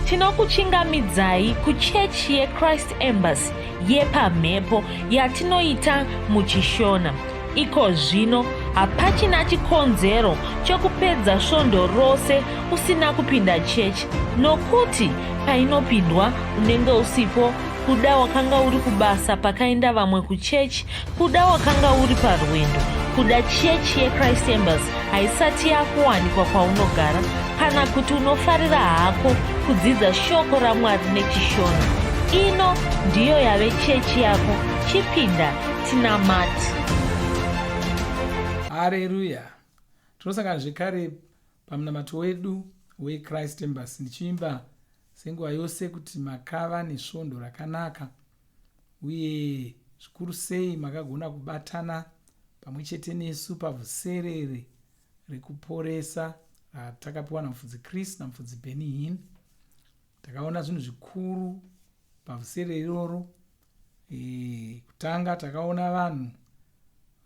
tinokuchingamidzai kuchechi yeChrist Embassy yepamhepo yatinoita muchishona. Iko zvino hapachina chikonzero chokupedza svondo rose usina kupinda chechi, nokuti painopindwa unenge usipo, kuda wakanga uri kubasa pakaenda vamwe kuchechi, kuda wakanga uri parwendo, kuda chechi yeChrist Embassy haisati yakuwanikwa kwaunogara, kana kuti unofarira hako kudzidza shoko raMwari nechishona. Ino ndiyo yave chechi yako. Chipinda tinamati. Haleluya. Tinosangana zvekare pamunamato wedu weChrist Embassy ndichiimba senguva yose kuti makava nesvondo rakanaka, uye zvikuru sei makagona kubatana pamwe chete nesu pavhuserere rekuporesa ratakapiwa namufudzi Chris namufudzi Benny Hinn. Takaona zvinhu zvikuru pavhuserere iroro. Kutanga takaona vanhu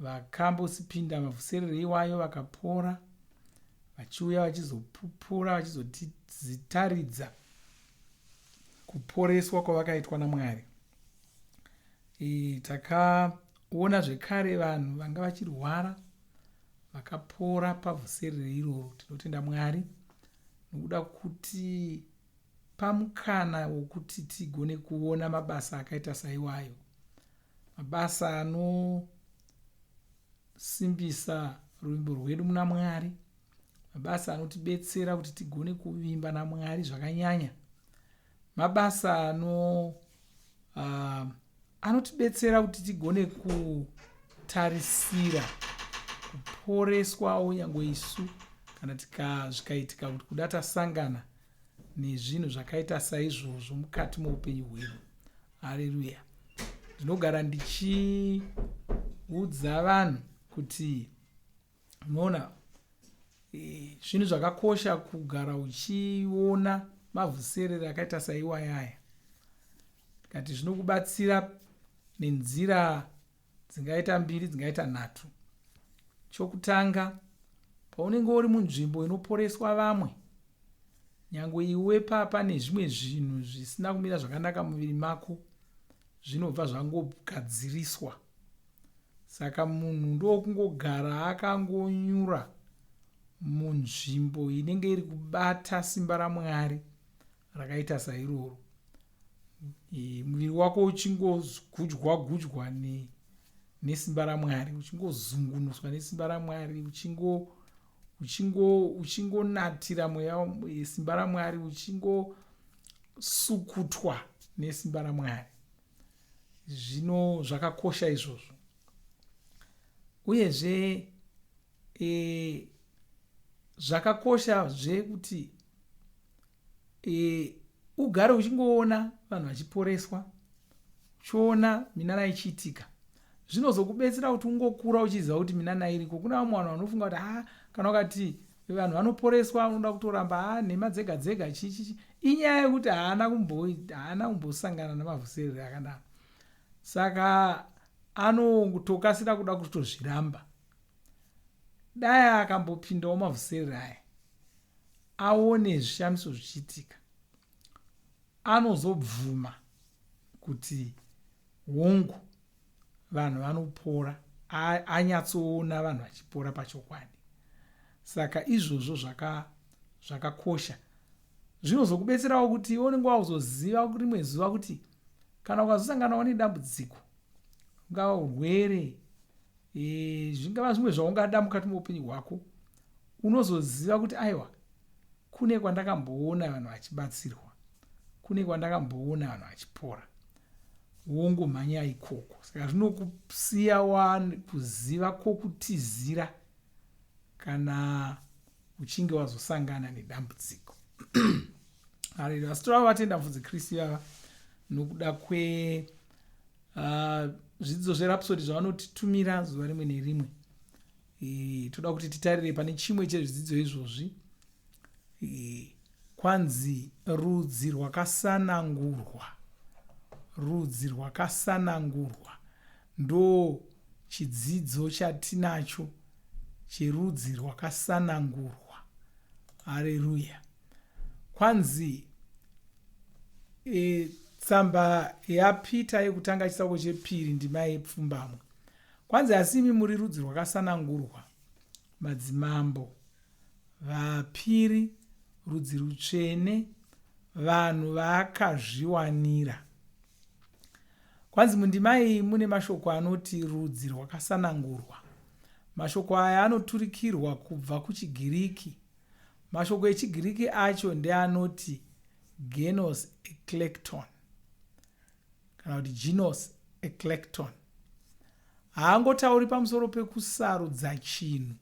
vakambosipinda mavhuserere iwayo vakapora, vachiuya vachizopupura vachizotitaridza kuporeswa kwavakaitwa naMwari. Takaona zvekare vanhu vanga vachirwara vakapora pavhuserere iroro. Tinotenda Mwari nokuda kuti pamukana wokuti tigone kuona mabasa akaita saiwayo, mabasa anosimbisa ruvimbo rwedu muna Mwari, mabasa anotibetsera kuti tigone kuvimba naMwari zvakanyanya, mabasa anotibetsera kuti tigone kutarisira kuporeswawo nyangwe isu kana zvikaitika kuti kuda tasangana nezvinhu zvakaita saizvozvo mukati muupenyu hwedu. Haleluya. Ndinogara ndichiudza vanhu kuti unoona zvinhu zvakakosha kugara uchiona mavhuserere akaita saiwayaya. Kati zvinokubatsira nenzira dzingaita mbiri dzingaita nhatu. Chokutanga, paunenge uri munzvimbo inoporeswa vamwe, nyangwe iwe pane zvimwe zvinhu zvisina kumira zvakanaka muviri mako, zvinobva zvangogadziriswa. Saka munhu ndokungogara akangonyura munzvimbo inenge iri kubata simba raMwari rakaita sairoro. Muviri wako uchingogudywa nesimba raMwari, uchingozungunuswa nesimba raMwari, uchingonatira mweya simba raMwari, uchingosukutwa nesimba raMwari. Zvino zvakakosha izvozvo. Uyezve zvakakoshazve kuti ugare uchingoona vanhu vachiporeswa, uchiona minana ichiitika. Zvinozokubetsera kuti ungokura uchiziva kuti minana iriko. Kuna vamwe vanhu vanofunga kuti kana ukati vanhu vanoporeswa unoda kutoramba nhema dzega dzega chichi. Inyaya yekuti haana kumbosangana namavhuserere akadaro. Saka anotokasira kuda kutozviramba. Dai akambopindawo mavhuserere aya, aone zvishamiso zvichiitika, anozobvuma kuti hongu vanhu vanopora, anyatsoona vanhu vachipora pachokwadi. Saka izvozvo zvakakosha. Zvinozokubetserawo kuti unenge wakuzoziva rimwe zuva kuti kana ukazosanganawo nedambudziko, ungava urwere, zvingava zvimwe zvaungada mukati muupenyu hwako, unozoziva kuti aiwa, kune kwandakamboona vanhu vachibatsirwa, kune kwandakamboona vanhu vachipora. Wongomhanya ikoko. Saka zvinokusiya kuziva kwokutizira kana uchinge wazosangana nedambudziko. Haleluya. Asi tova vatenda mufudzi Kristu yava nokuda zvidzidzo zverapsodi zvavanotitumira zuva rimwe nerimwe. Toda kuti titarire pane chimwe chezvidzidzo izvozvi. Kwanzi Rudzi Rwakasanangurwa. Rudzi Rwakasanangurwa ndo chidzidzo chatinacho cherudzi rwakasanangurwa. Haleluya. Kwanzi tsamba yaPita yekutanga chitsauko chepiri ndima yepfumbamwe. Kwanzi asimi muri rudzi rwakasanangurwa, madzimambo, vapiri, rudzi rutsvene, vanhu vakazviwanira. Kwanzi mundima iyi mune mashoko anoti rudzi rwakasanangurwa. Mashoko aya anoturikirwa kubva kuchigiriki. Mashoko echigiriki acho ndeanoti genos eklekton kana kuti genos eklekton. Haangotauri pamusoro pekusarudza chinhu,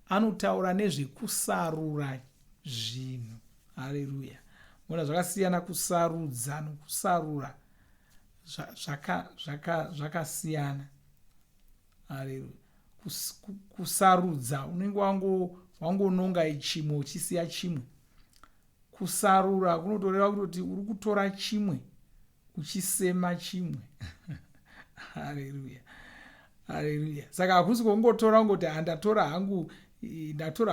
anotaura nezvekusarura zvinhu. Haleluya. Mona zvakasiyana kusarudza nokusarura, zvakasiyana. Haleluya. Kusarudza unenge wangononga chimwe uchisiya chimwe. Kusarura kunotoreva kuti uri kutora chimwe uchisema chimwe. Haleluya. Haleluya. Saka hakusi kungotora ngoti ndatora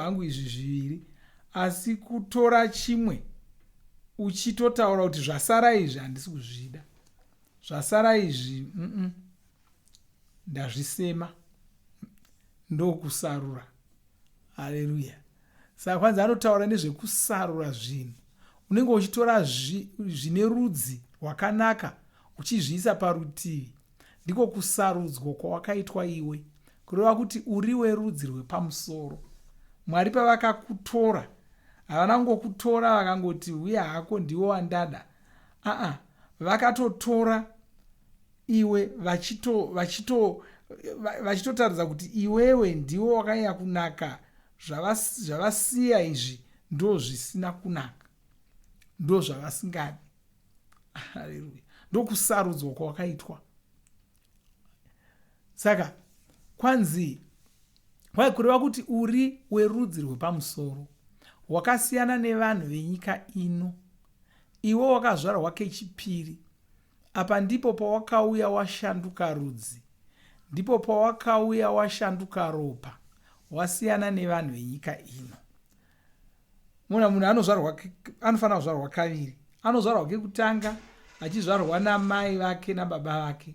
hangu izvi zviviri, asi kutora chimwe uchitotaura kuti zvasara izvi handisi kuzvida, zvasara izvi ndazvisema. Ndokusarura. Haleluya. Saka kwanza anotaura nezvekusarura zvinhu. Unenge uchitora zvine rudzi rwakanaka uchizviisa parutivi. Ndiko kusarudzwa kwawakaitwa iwe, kureva kuti uri werudzi rwepamusoro. Mwari pavakakutora, havana kungokutora vakangoti uya hako ndiwo wandada. Vakatotora iwe vachitotaridza kuti iwewe ndiwo wakanyanya kunaka. Zvavasiya izvi ndo zvisina kunaka, ndo zvavasingadi. Haleluya. Ndo kusarudzwa kwawakaitwa. Saka kwanzi kureva kuti uri werudzi rwepamusoro, wakasiyana nevanhu venyika ino. Iwe wakazvarwa kechipiri. Apa ndipo pawakauya washanduka rudzi, ndipo pawakauya washanduka ropa, wasiyana nevanhu venyika ino. Munhu anofanira kuzvarwa kaviri. Anozvarwa kekutanga achizvarwa namai vake nababa vake,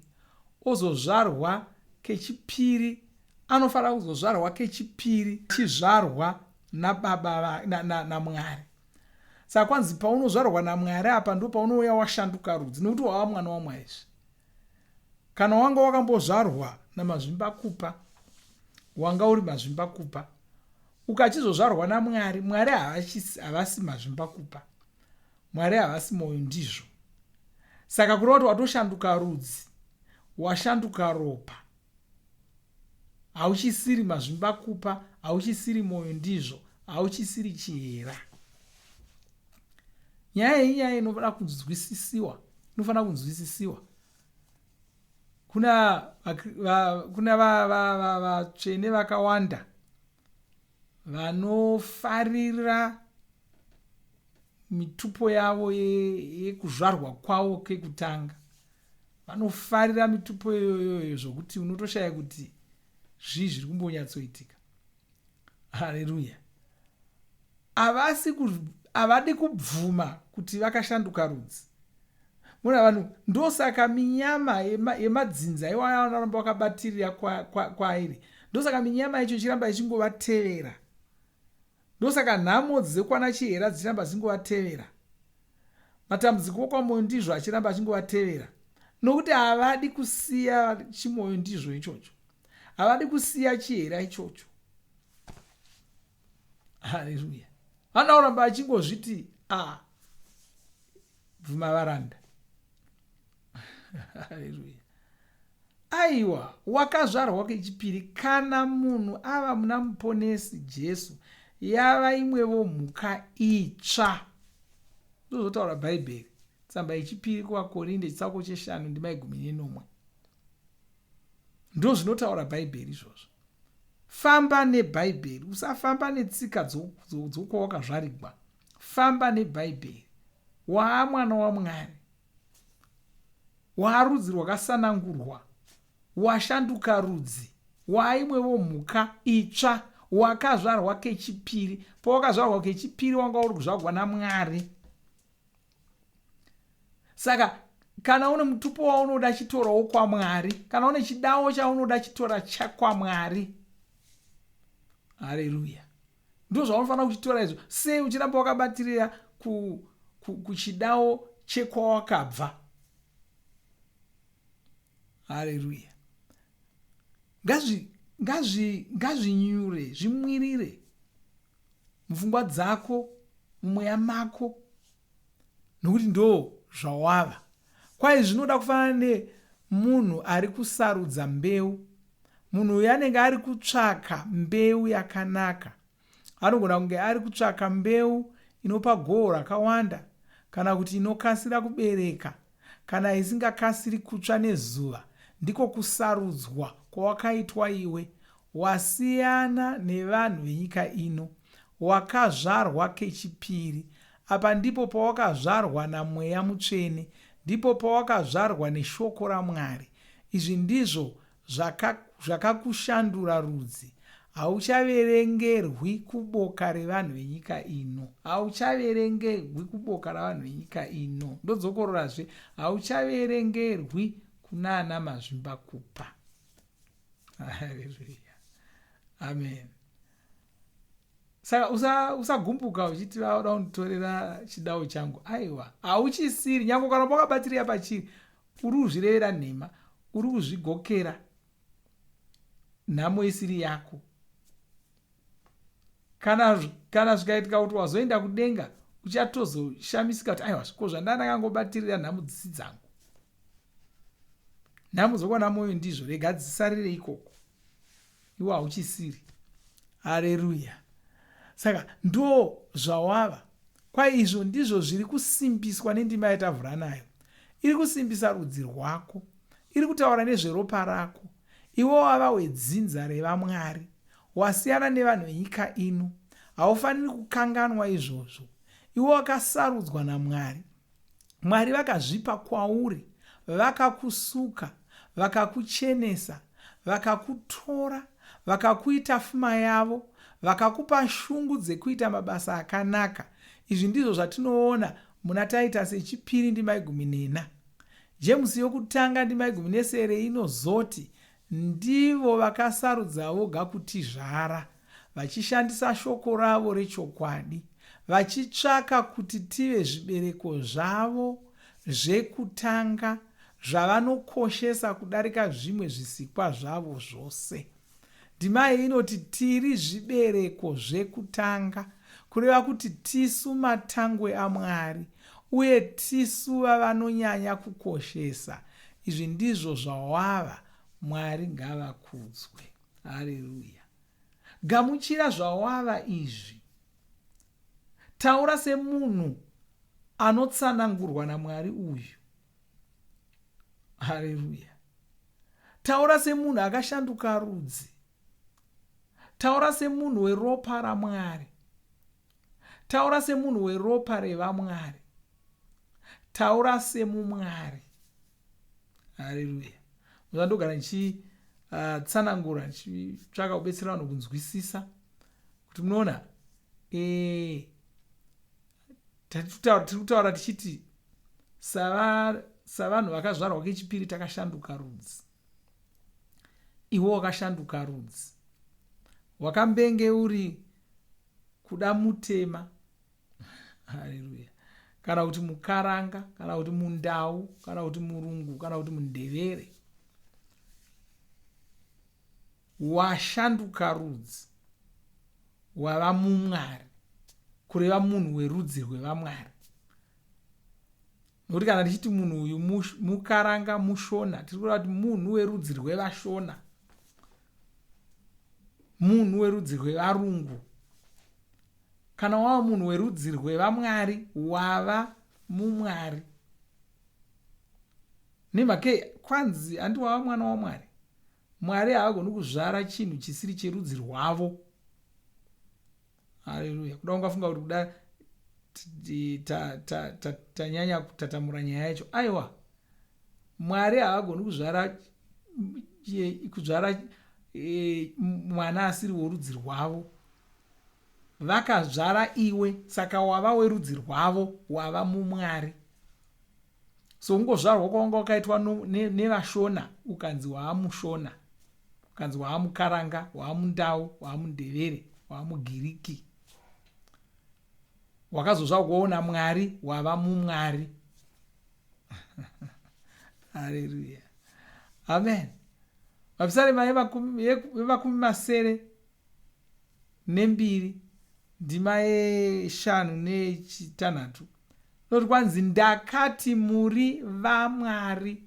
ozozvarwa kechipiri. Anofanira kuzozvarwa kechipiri achizvarwa nababa naMwari. Saka kwanzi paunozvarwa naMwari apa ndo paunouya washanduka rudzi, nokuti wava mwana waMwari. Kana wanga wakambozvarwa namazvimbakupa, wanga uri mazvimbakupa, ukachizozvarwa naMwari, Mwari havasi mazvimbakupa, Mwari havasi moyo ndizvo. Saka kureva kuti watoshanduka rudzi, washanduka ropa, hauchisiri mazvimbakupa, hauchisiri moyo ndizvo, hauchisiri chihera. Nyaya iyi nyaya inofanira kunzwisisiwa. Kuna vatsvene vakawanda vanofarira mitupo yavo yekuzvarwa kwavo kekutanga. Vanofarira mitupo iyoyo zvokuti unotoshaya kuti zvii zviri kumbonyatsoitika. Haleluya. Havadi kubvuma kuti vakashanduka rudzi. Muna vanhu, ndosaka minyama yemadzinza iwanoramba wakabatirira kwairi, ndosaka minyama yacho ichiramba ichingovatevera, ndosaka nhamo dzekwana chihera dzichiramba dzingovatevera, matambudziko kwamoyo ndizvo achiramba achingovatevera, nokuti havadi kusiya chimoyo ndizvo ichocho, havadi kusiya chihera ichocho. Haleluya. Vanaoramba achingozviti bvuma varanda. Haleluya. Aiwa, wakazvarwa kechipiri. Kana munhu ava muna muponesi Jesu, yava imwevo mhuka itsva. Ndozotaura Bhaibheri. Tsamba yechipiri kuvaKorinde chitsauko 5 ndima 11. Ndo zvinotaura Bhaibheri izvozvo. Famba neBhaibheri, usafamba netsika dzokwawakazvarigwa. Famba neBhaibheri. Waa mwana waMwari, waarudzi rwakasanangurwa, washanduka rudzi, waimwevo mhuka itsva, wakazvarwa kechipiri. Pawakazvarwa kechipiri wanga uri kuzvarwa naMwari. Saka kana une mutupo waunoda chitorawo kwaMwari, kana une chidawo chaunoda chitora chakwamwari. Haleluya. Ndizvo zvaunofanira kuchitora izvo. Sei uchiramba wakabatirira kuchidawo chekwawakabva? Haleluya. Ngazvinyure, zvimwirire mupfungwa dzako, mumweya mako, nokuti ndo zvawava. Kwai zvinoda kufanana nemunhu ari kusarudza mbeu. Munhu uyu anenge ari kutsvaka mbeu yakanaka. Anogona kunge ari kutsvaka mbeu inopa gohwo rakawanda, kana kuti inokasira kubereka, kana isingakasiri kutsva nezuva. Ndiko kusarudzwa kwawakaitwa iwe. Wasiyana nevanhu venyika ino, wakazvarwa kechipiri. Apa ndipo pawakazvarwa naMweya Mutsvene, ndipo pawakazvarwa neshoko raMwari. Izvi ndizvo zvakakushandura Rudzi. Hauchaverengerwi kuboka revanhu venyika ino. Hauchaverengerwi kuboka ravanhu venyika ino. Ndodzokororazve, hauchaverengerwi kunana mazvimbakupa. Haleluya. Amen. Saka usagumbuka uchiti vauda kunditorera chidawo changu. Aiwa, hauchisiri. Nyange kana wakabatirira pachiri, uri kuzvirevera nhema, uri kuzvigokera. Nhamo isiri yako. Kana zvikaitika kuti wazoenda kudenga, uchatozoshamisika kuti aiwa, ko zvandandakangobatirira nhamo dzisi dzangu. Nhamo dzokwana moyo ndizvo, rega dzisarire ikoko. Iwo hauchisiri. Haleluya. Saka ndo zvawava. Kwai izvo ndizvo zviri kusimbiswa nendima yatavhura nayo. Iri kusimbisa rudzi rwako. Iri kutaura nezveropa rako. Iwo wava wedzinza revaMwari. Wasiyana nevanhu venyika ino. Haufaniri kukanganwa izvozvo. Iwo wakasarudzwa naMwari. Mwari vakazvipa kwauri. Vakakusuka, vakakuchenesa, vakakutora, vakakuita pfuma yavo, vakakupa shungu dzekuita mabasa akanaka. Izvi ndizvo zvatinoona muna Taitasi yechipiri ndima 14. Jemusi yokutanga ndima 19 inozoti, ndivo vakasarudza voga kutizvara, vachishandisa shoko ravo rechokwadi, vachitsvaka kuti tive zvibereko zvavo zvekutanga, zvavanokoshesa kudarika zvimwe zvisikwa zvavo zvose. Ndima iyi inoti tiri zvibereko zvekutanga, kureva kuti tisu matangwe aMwari, uye tisu vavanonyanya kukoshesa. Izvi ndizvo zvawava. Mwari ngavakudzwe. Haleluya. Gamuchira zvawava izvi. Taura semunhu anotsanangurwa naMwari uyu. Haleluya. Taura semunhu akashanduka rudzi. Taura semunhu weropa raMwari. Taura semunhu weropa revaMwari. Taura semuMwari. Haleluya. Ndogara tsanangura chitsvaka kubetsera vanhu kunzwisisa kuti munoona tiri kutaura tichiti savanhu vakazvarwa kechipiri takashanduka rudzi. Iwo wakashanduka rudzi. Wakambenge uri kuda mutema. Haleluya. Kana kuti mukaranga, kana kuti mundau, kana kuti murungu, kana kuti mundevere. Washanduka rudzi. Wava mumwari. Kureva munhu werudzi rwevaMwari. Nokuti kana tichiti munhu uyu mukaranga mushona, tiri kureva kuti munhu werudzi rwevashona. Munhu werudzi rwevarungu. Kana wava munhu werudzi rwevaMwari, wava mumwari. Nemhake kwanzi handi wava mwana waMwari. Mwari haagoni kuzvara chinhu chisiri cherudzi rwavo. Haleluya. Kuda ungafunga kuti kuda tanyanya kutatamura nyaya yacho. Aiwa. Mwari haagoni kuzvara mwana asiri worudzi rwavo. Vakazvara iwe, saka wava werudzi rwavo, wava mumwari. so ungozvarwa kwawanga wakaitwa nevashona ukanzi waamushona, ukanzi waamukaranga, waamundau, waamundevere, waamugiriki. Wakazozva kuona Mwari, wava mumwari. Haleluya, amen. Mapisarema yevakumi masere nembiri ndima yeshanu nechitanhatu noti kwanzi ndakati muri vamwari.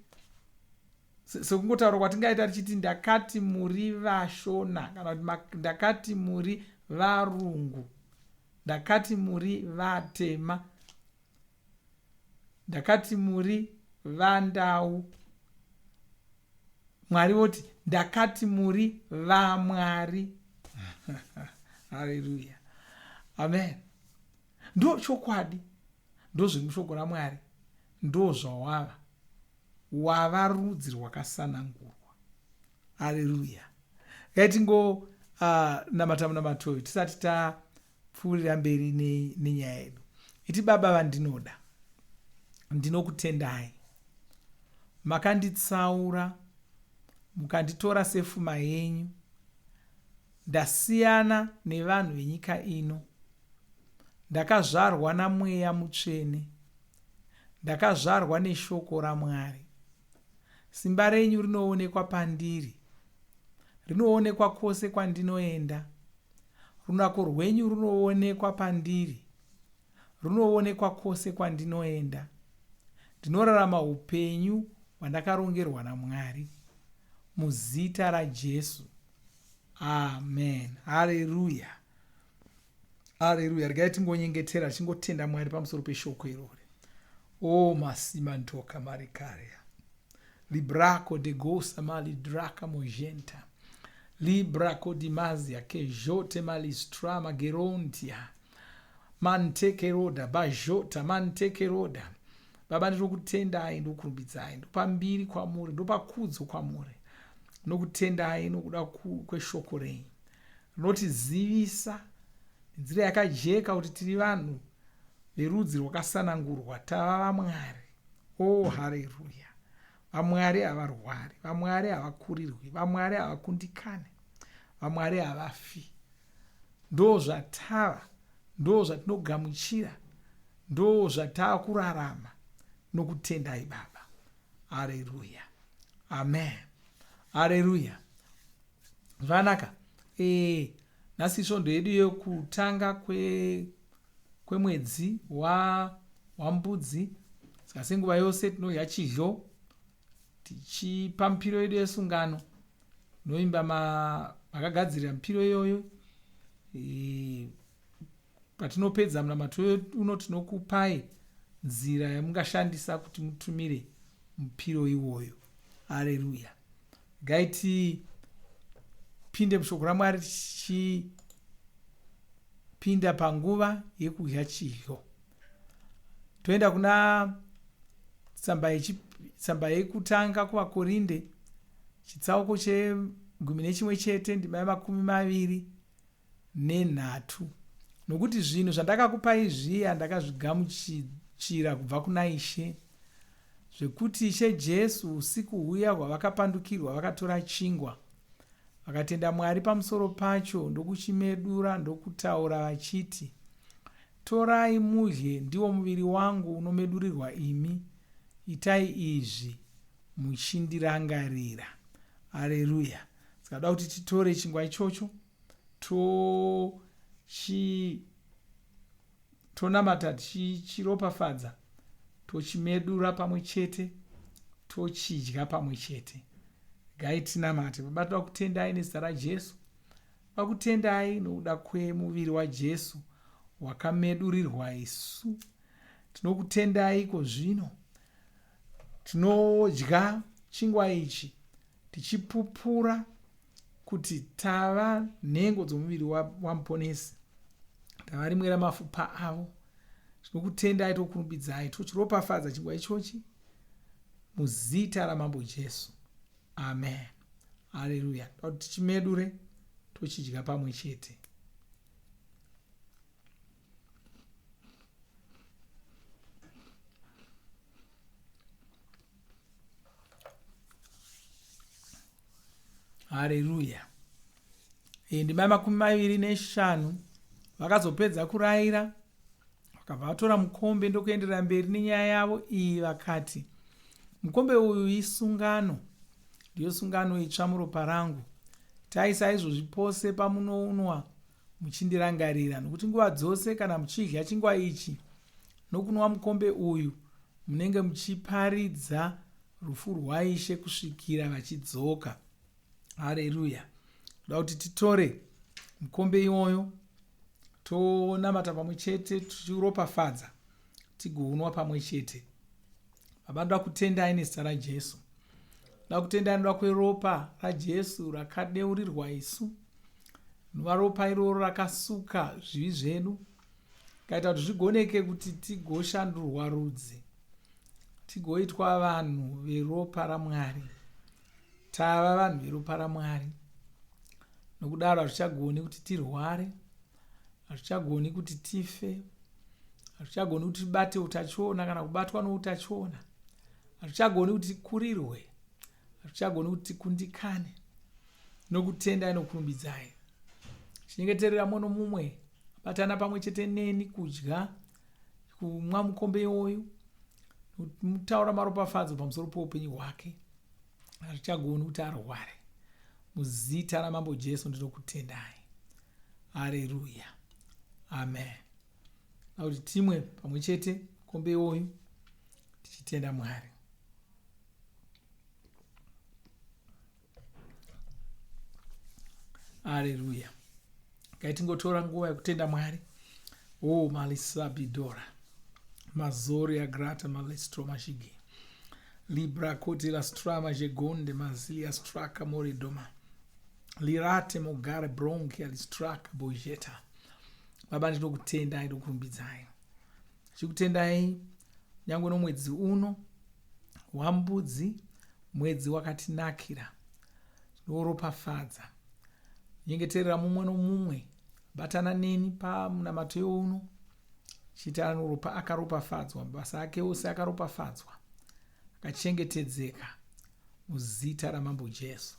Sekungotaura kwatingaita tichiti ndakati muri vashona kana kuti ndakati muri varungu, ndakati muri vatema, ndakati muri vandau. Mwari voti ndakati muri vamwari. Haleluya, amen. Ndo chokwadi, ndo zviri mushoko raMwari, ndo zvawava. Wava rudzi rwakasanangurwa. Haleluya. Ngaitingo namata munamatoyo tisati tapfuurira mberi nenyaya yedu. Iti Baba vandinoda, ndinokutendai. Makanditsaura, mukanditora sefuma yenyu. Ndasiyana nevanhu venyika ino. Ndakazvarwa namweya mutsvene. Ndakazvarwa neshoko raMwari. Simba renyu rinoonekwa pandiri, rinoonekwa kwose kwandinoenda. Runako rwenyu runoonekwa pandiri, runoonekwa kwose kwandinoenda. Ndinorarama upenyu hwandakarongerwa naMwari, muzita raJesu, amen. Haleluya, haleluya. Regai tingonyengetera tichingotenda Mwari pamusoro peshoko irori. O masima ntoka marikaria libraco de gosa malidraka mojenta libraco di mazia che jote malistrama gerontia mantekeroda bajota mantekeroda. Baba ndinokutendai, ndokurumbidzai, ndopambiri kwamuri, ndopakudzo kwamuri, ndinokutendai nokuda kweshoko renyu rinotizivisa nzira yakajeka kuti tiri vanhu verudzi rwakasanangurwa, tava vamwari. Oh, haleluya. Vamwari havarwari, vamwari havakurirwi, vamwari havakundikane, vamwari havafi. Ndo zvatava, ndo zvatinogamuchira, ndo zvatava kurarama nokutendai Baba. Haleluya, amen. Haleluya. Zvanaka. Nhasi svondo yedu yokutanga kwemwedzi wambudzi. Saka senguva yose tinodya chidyo tichipa mipiro yedu yesungano. Noimba makagadzirira mipiro iyoyo. Patinopedza munamato uno tinokupai nzira yamungashandisa kuti mutumire mupiro iwoyo. Haleluya. Gaiti pinde mushoko raMwari tichipinda panguva yekudya chidyo. Toenda kuna tsamba yekutanga kuvakorinde chitsauko che11 ndima ya23. Nokuti zvinhu zvandakakupai zviya ndakazvigamuchira kubva kuna Ishe, zvekuti Ishe Jesu usiku huya hwavakapandukirwa vakatora chingwa, vakatenda Mwari pamusoro pacho, ndokuchimedura ndokutaura vachiti, torai mudye, ndiwo muviri wangu unomedurirwa imi, itai izvi muchindirangarira. Haleluya. Tikada kuti titore chingwa ichocho tonamata tichiropafadza, tochimedura pamwe chete, tochidya pamwe chete. Gaitinamate. Baba, toda kutendai nezita raJesu, vakutendai nokuda kwemuviri waJesu wakamedurirwa isu. Tinokutendai kozvino tinodya chingwa ichi tichipupura kuti tava nhengo dzomuviri wamuponesi, tava rimwe ramafupa avo. Tinokutendai, tokurumbidzai, tochiropafadza chingwa ichochi muzita ramambo Jesu, amen. Haleluya. Tichimedure tochidya pamwe chete. Haleluya. Ndima 25 vakazopedza kurayira, vakabva vatora mukombe ndokuenderera mberi nenyaya yavo iyi. Vakati, mukombe uyu isungano, ndiyo sungano itsva muropa rangu. Taisa izvozvi pose pamunounwa muchindirangarira, nokuti nguva dzose kana muchidya chingwa ichi nokunwa mukombe uyu, munenge muchiparidza rufu rwaIshe kusvikira vachidzoka. Haleluya. Toda kuti titore mukombe iwoyo tonamata pamwe chete, tichiropafadza, tigounwa pamwe chete. Baba, ndoda kutendai nezita raJesu. Ndoda kutendai nokuda kweropa raJesu rakadeurirwa isu, nova ropa iroro rakasuka zvivi zvedu, kaita kuti zvigoneke kuti tigoshandurwa rudzi, tigoitwa vanhu veropa raMwari. Tava vanhu veropa raMwari. Nokudaro hazvichagoni kuti tirware, hazvichagoni kuti tife, hazvichagoni kuti tibate utachiona kana kubatwa noutachiona, hazvichagoni kuti tikurirwe, hazvichagoni kuti tikundikane. Nokutendai nokurumbidzai, chinyengeterera mumwe nomumwe batana pamwe chete neni kudya, kumwa mukombe iwoyu, mutaura maropafadzo pamusoro poupenyu hwake. Hazvichagoni kuti arware. Muzita raMambo Jesu ndinokutendai. Haleluya. Amen. Kuti timwe pamwe chete mukombe iwoyu tichitenda Mwari. Haleluya. Ngaitingotora nguva yekutenda Mwari. Malisabidora mazori agrata malestro mashigi libra koti la strama jegonde mazilia straka moridoma lirate mogare bronchi alistraka bojeta. Baba, ndinokutendai nokurumbidzai, chikutendai nyangwe nomwedzi uno wambudzi, mwedzi wakatinakira, tinoropafadza. Nyengeterera mumwe nomumwe batana neni pamunamato youno, chita akaropafadzwa, mabasa ake ose akaropafadzwa, akachengetedzeka muzita raMambo Jesu.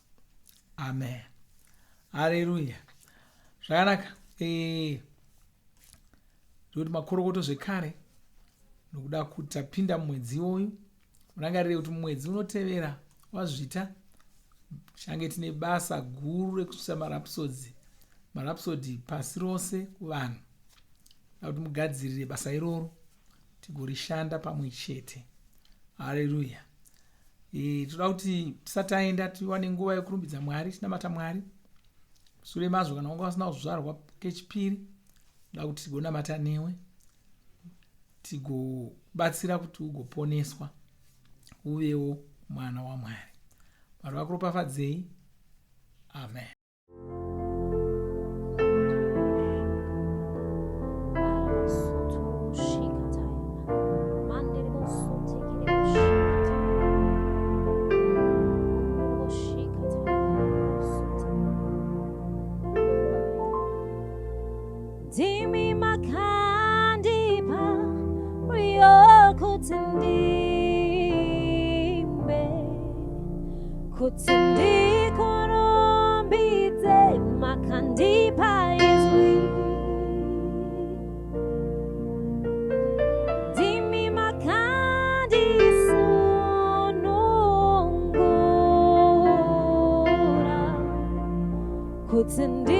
Amen. Haleluya. Zvakanaka. Ndikuti makorokoto zvekare, nokuda kuti tapinda mumwedzi iwoyu, murangarire kuti mumwedzi unotevera wazvita change tine basa guru rekuisa marapsodi pasi rose kuvanhu, kuti mugadzirire basa iroro tigorishanda pamwe chete. Haleluya. Toda kuti tisataenda tiwane nguva yekurumbidza Mwari, tinamata Mwari. Sure mazvo kana wanga wasina kuzvarwa kechipiri, toda kuti tigonamata newe, tigobatsira kuti ugoponeswa uvewo mwana waMwari. Mwari vakuropafadzei. Amen. Dimi makandipa rio kutindimbe kutindi korombidze makandipa izwi dimi makandisonongora kutindi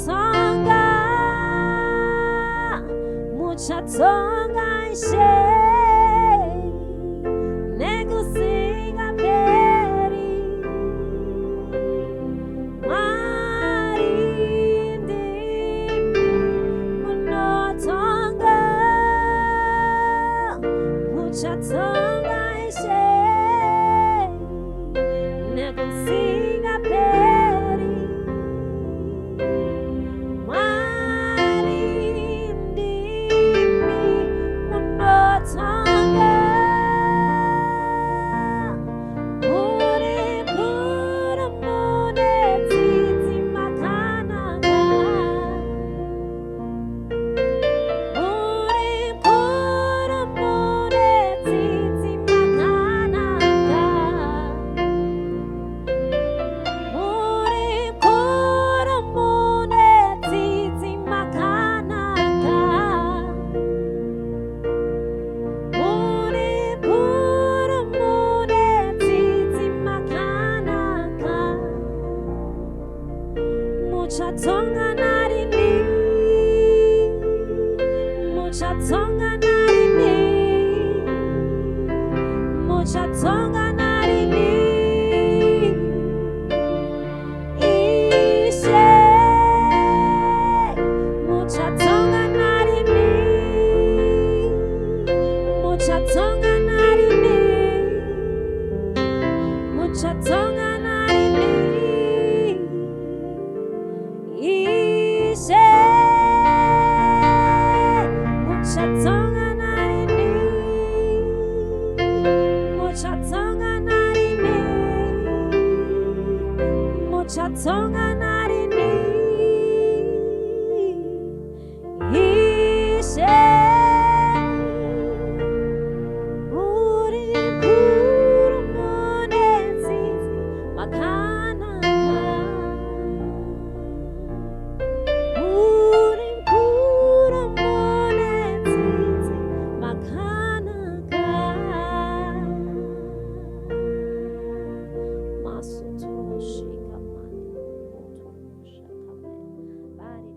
Tongue muchatonga narini Ishe muchatonga narini muchatonga narini muchatonga narini Ishe muchatonga narini muchatonga narini muchatonga narini Ishe uri mkuru munenzizi makanaka uri mkuru munenzizi makanaka masuturushika mani uturushaka bari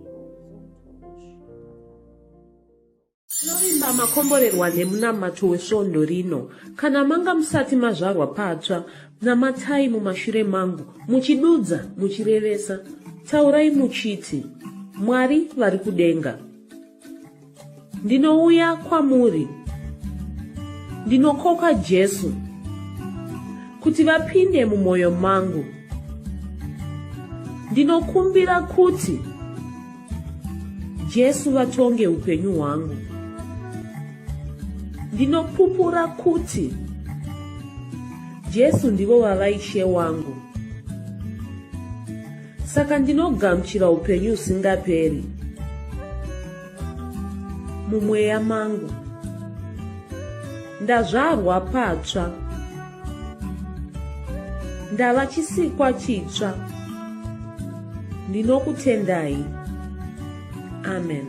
tinovimba makomborerwa nemunamato wesvondo rino. Kana manga musati mazvarwa patsva, namatai mumashure mangu, muchidudza, muchirevesa, taurai muchiti, Mwari vari kudenga, ndinouya kwamuri, ndinokoka Jesu kuti vapinde mumwoyo mangu, ndinokumbira kuti Jesu vatonge upenyu hwangu, ndinopupura kuti Jesu ndivo vavaishe wangu. Saka ndinogamuchira upenyu usingaperi mumweya mangu. Ndazvarwa patsva, ndava chisikwa chitsva. Ndinokutendai. Amen.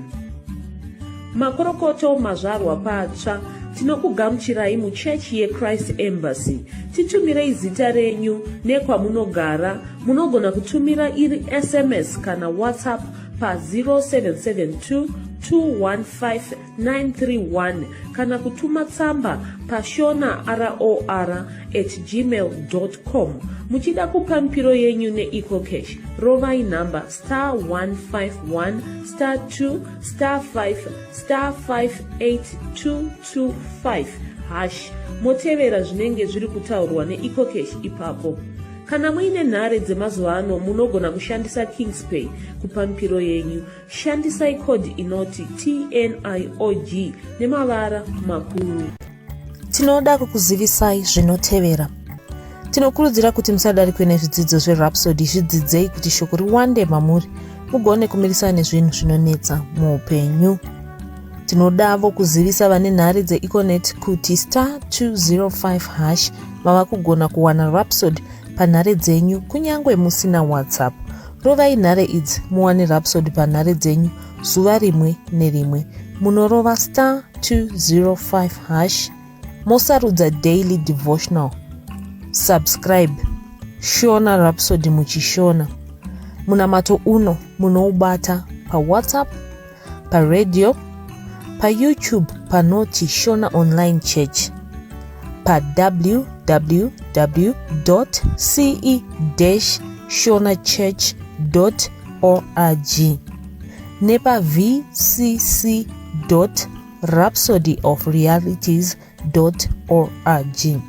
Makorokoto mazvarwa patsva, tinokugamuchirai muchechi yeChrist Embassy. Titumirei zita renyu nekwamunogara. Munogona kutumira iri SMS kana WhatsApp pa 0772 215 kana kutuma tsamba pa shonaror@gmail.com. Muchida kupa mpiro yenyu neEcocash, rovai namba *151*2*5*58225 motevera zvinenge zviri kutaurwa neEcocash ipapo. Kana muine nhare dzemazuva ano, munogona kushandisa KingsPay kupa mpiro yenyu. Shandisai kodi inoti TNIOG nemavara makuru. Tinoda kukuzivisai zvinotevera. Tinokurudzira kuti musadarikwe nezvidzidzo zveRhapsody. Zvidzidzei kuti shoko riwande mamuri, mugone kumirisana nezvinhu zvinonetsa muupenyu. Tinodavo kuzivisa vane nhare dzeEconet kuti *205# vava kugona kuwana Rhapsody panhare dzenyu kunyangwe musina WhatsApp. Rovai nhare idzi muwane Rhapsody panhare dzenyu zuva rimwe nerimwe. Munorova *205#, mosarudza daily devotional. Subscribe, shona Rhapsody muchishona. Munamato uno munoubata pa WhatsApp, pa radio, pa YouTube panoti Shona Online Church, pa www.ce-shonachurch.org, nepa vcc.rhapsodyofrealities.org.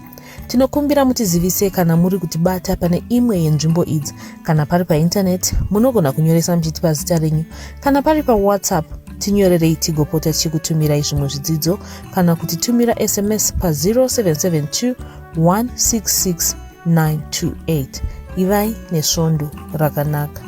Tinokumbira mutizivise kana muri kutibata pane imwe yenzvimbo idzi. Kana pari painternet, munogona kunyoresa muchitipa zita renyu. Kana pari pa WhatsApp, tinyorerei tigopota tichikutumirai zvimwe zvidzidzo, kana kutitumira SMS pa 0772 166 928. Ivai nesvondo rakanaka.